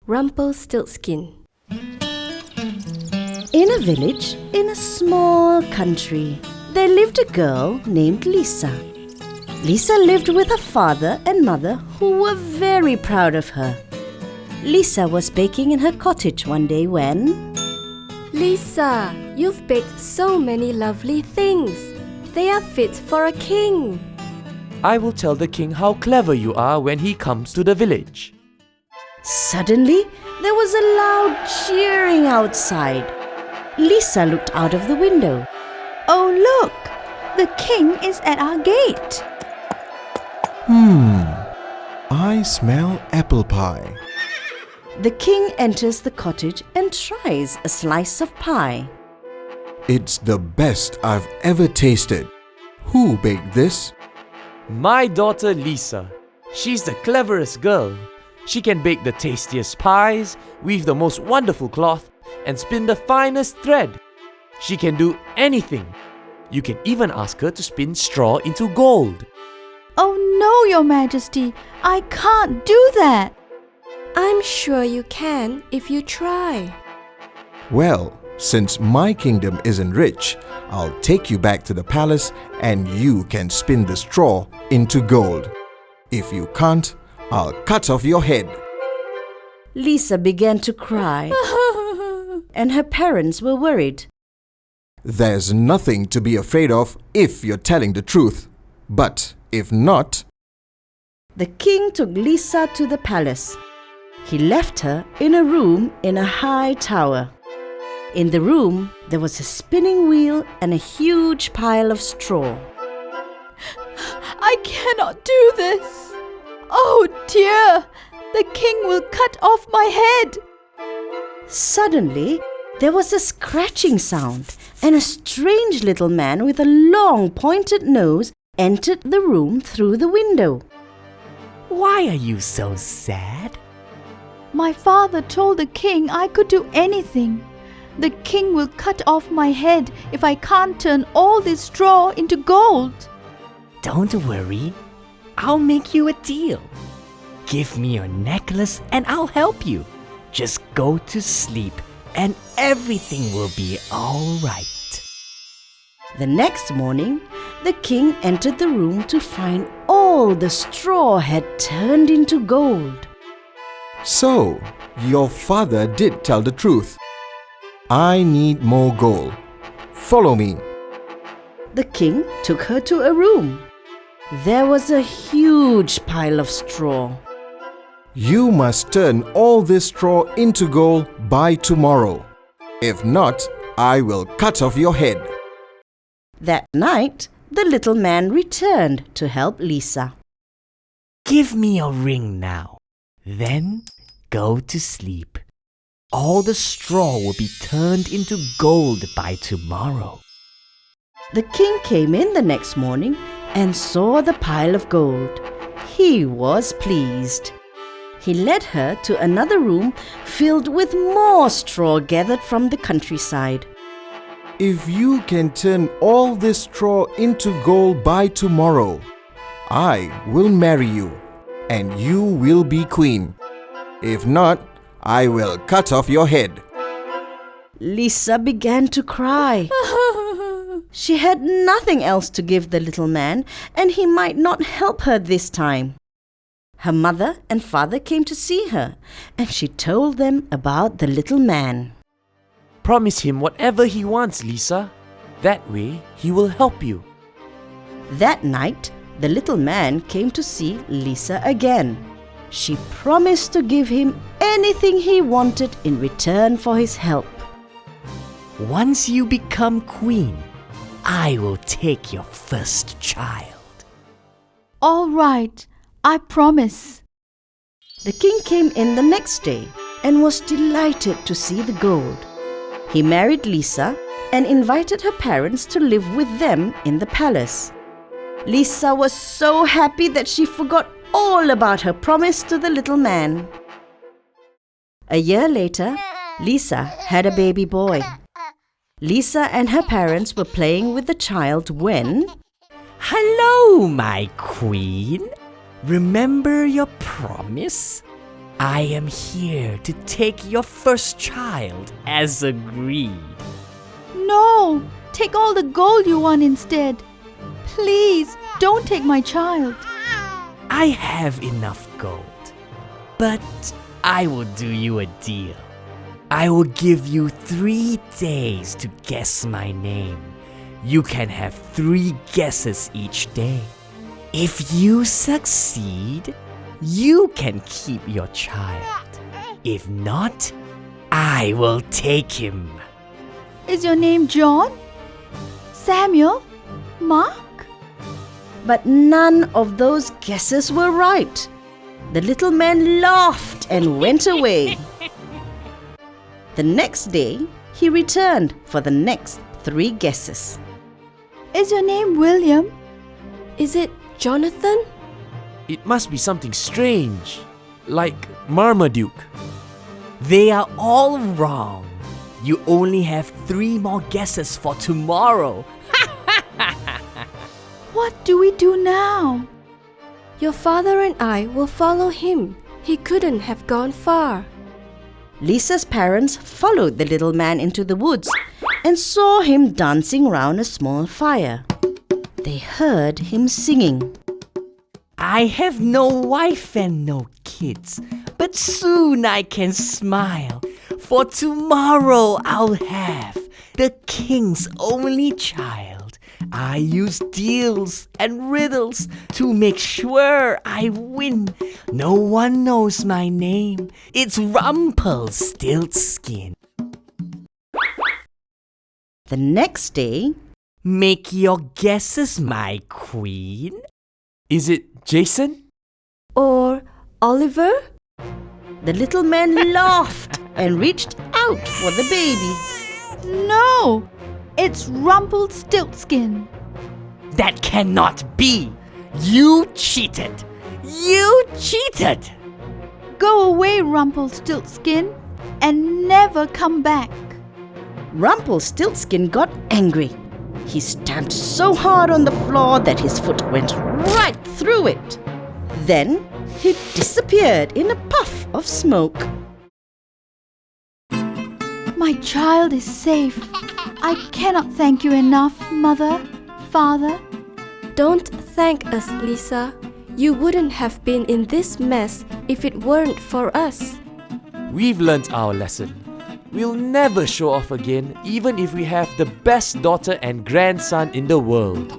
Rumpelstiltskin. In a village, in a small country, there lived a girl named Lisa. Lisa lived with her father and mother, who were very proud of her. Lisa was baking in her cottage one day when... Lisa, you've baked so many lovely things. They are fit for a king. I will tell the king how clever you are when he comes to the village. Suddenly, there was a loud cheering outside. Lisa looked out of the window. Oh, look! The king is at our gate. I smell apple pie. The king enters the cottage and tries a slice of pie. It's the best I've ever tasted. Who baked this? My daughter Lisa. She's the cleverest girl. She can bake the tastiest pies, weave the most wonderful cloth, and spin the finest thread. She can do anything. You can even ask her to spin straw into gold. Oh no, Your Majesty, I can't do that. I'm sure you can if you try. Well, since my kingdom isn't rich, I'll take you back to the palace and you can spin the straw into gold. If you can't, I'll cut off your head. Lisa began to cry, and her parents were worried. There's nothing to be afraid of if you're telling the truth. But if not... The king took Lisa to the palace. He left her in a room in a high tower. In the room, there was a spinning wheel and a huge pile of straw. I cannot do this. Oh dear, the king will cut off my head. Suddenly, there was a scratching sound, and a strange little man with a long pointed nose entered the room through the window. Why are you so sad? My father told the king I could do anything. The king will cut off my head if I can't turn all this straw into gold. Don't worry. I'll make you a deal. Give me your necklace and I'll help you. Just go to sleep and everything will be all right. The next morning, the king entered the room to find all the straw had turned into gold. So, your father did tell the truth. I need more gold. Follow me. The king took her to a room. There was a huge pile of straw. You must turn all this straw into gold by tomorrow. If not, I will cut off your head. That night, the little man returned to help Lisa. Give me your ring now. Then go to sleep. All the straw will be turned into gold by tomorrow. The king came in the next morning and saw the pile of gold. He was pleased. He led her to another room filled with more straw gathered from the countryside. If you can turn all this straw into gold by tomorrow, I will marry you and you will be queen. If not, I will cut off your head. Lisa began to cry. She had nothing else to give the little man, and he might not help her this time. Her mother and father came to see her, and she told them about the little man. Promise him whatever he wants, Lisa. That way, he will help you. That night, the little man came to see Lisa again. She promised to give him anything he wanted in return for his help. Once you become queen, I will take your first child. All right, I promise. The king came in the next day and was delighted to see the gold. He married Lisa and invited her parents to live with them in the palace. Lisa was so happy that she forgot all about her promise to the little man. A year later, Lisa had a baby boy. Lisa and her parents were playing with the child when... Hello, my queen. Remember your promise? I am here to take your first child as agreed. No! Take all the gold you won instead. Please, don't take my child. I have enough gold, but I will do you a deal. I will give you 3 days to guess my name. You can have 3 guesses each day. If you succeed, you can keep your child. If not, I will take him. Is your name John? Samuel? Mark? But none of those guesses were right. The little man laughed and went away. The next day, he returned for the next 3 guesses. Is your name William? Is it Jonathan? It must be something strange, like Marmaduke. They are all wrong. You only have 3 more guesses for tomorrow. What do we do now? Your father and I will follow him. He couldn't have gone far. Lisa's parents followed the little man into the woods and saw him dancing round a small fire. They heard him singing. I have no wife and no kids, but soon I can smile, for tomorrow I'll have the king's only child. I use deals and riddles to make sure I win. No one knows my name. It's Rumpelstiltskin. The next day, Make your guesses, my queen. Is it Jason? Or Oliver? the little man laughed and reached out for the baby. No! It's Rumpelstiltskin. That cannot be. You cheated. You cheated. Go away, Rumpelstiltskin, and never come back. Rumpelstiltskin got angry. He stamped so hard on the floor that his foot went right through it. Then he disappeared in a puff of smoke. My child is safe. I cannot thank you enough, Mother, Father. Don't thank us, Lisa. You wouldn't have been in this mess if it weren't for us. We've learnt our lesson. We'll never show off again, even if we have the best daughter and grandson in the world.